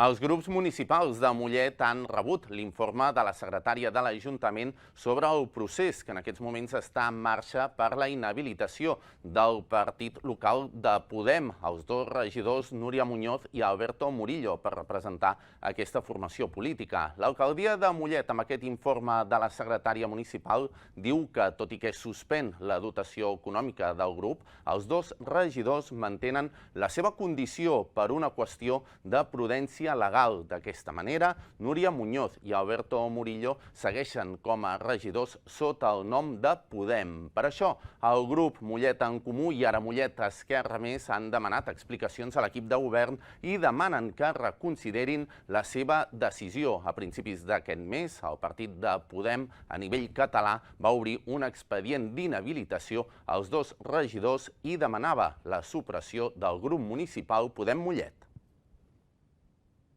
Els grups municipals de Mollet han rebut l'informe de la secretària de l'Ajuntament sobre el procés que en aquests moments està en marxa per la inhabilitació del partit local de Podem, els dos regidors Núria Muñoz i Alberto Murillo, per representar aquesta formació política. L'alcaldia de Mollet, amb aquest informe de la secretària municipal, diu que, tot i que suspèn la dotació econòmica del grup, els dos regidors mantenen la seva condició per una qüestió de prudència legal. D'aquesta manera, Núria Muñoz i Alberto Murillo segueixen com a regidors sota el nom de Podem. Per això, el grup Mollet en Comú i ara Mollet Esquerra Més han demanat explicacions a l'equip de govern i demanen que reconsiderin la seva decisió. A principis d'aquest mes, el partit de Podem a nivell català va obrir un expedient d'inhabilitació als dos regidors i demanava la supressió del grup municipal Podem Mollet.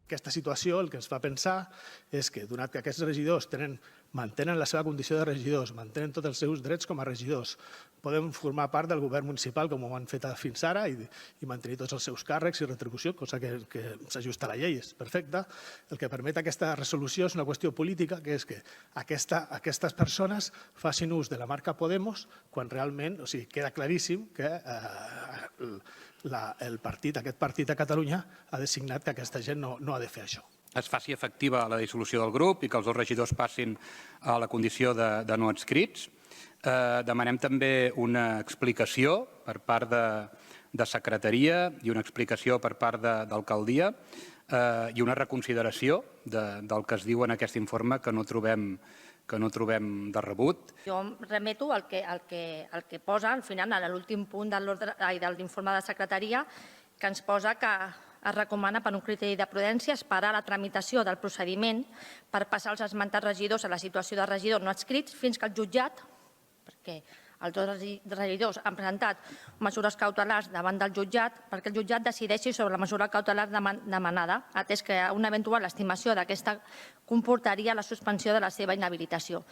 Aquesta situació el que ens fa pensar és que, donat que aquests regidors mantenen la seva condició de regidors, mantenen tots els seus drets com a regidors, poden formar part del govern municipal com ho han fet fins ara i mantenir tots els seus càrrecs i retribució, cosa que s'ajusta a la llei, és perfecte. El que permet aquesta resolució és una qüestió política, que és que aquestes persones facin ús de la marca Podemos quan realment queda claríssim que aquest partit a Catalunya ha designat que aquesta gent no ha de fer això. Es faci efectiva la dissolució del grup i que els dos regidors passin a la condició de no adscrits. Demanem també una explicació per part de secretaria i una explicació per part d'alcaldia i una reconsideració del que es diu en aquest informe que no trobem de rebut. Jo em remeto al que posa al final, en l'últim punt de l'informe de secretaria, que ens posa que es recomana per un criteri de prudència esperar la tramitació del procediment per passar els esmentats regidors a la situació de regidors no adscrits fins que el jutjat, perquè els dos regidors han presentat mesures cautelars davant del jutjat, perquè el jutjat decideixi sobre la mesura cautelar demanada, atès que una eventual estimació d'aquesta comportaria la suspensió de la seva inhabilitació.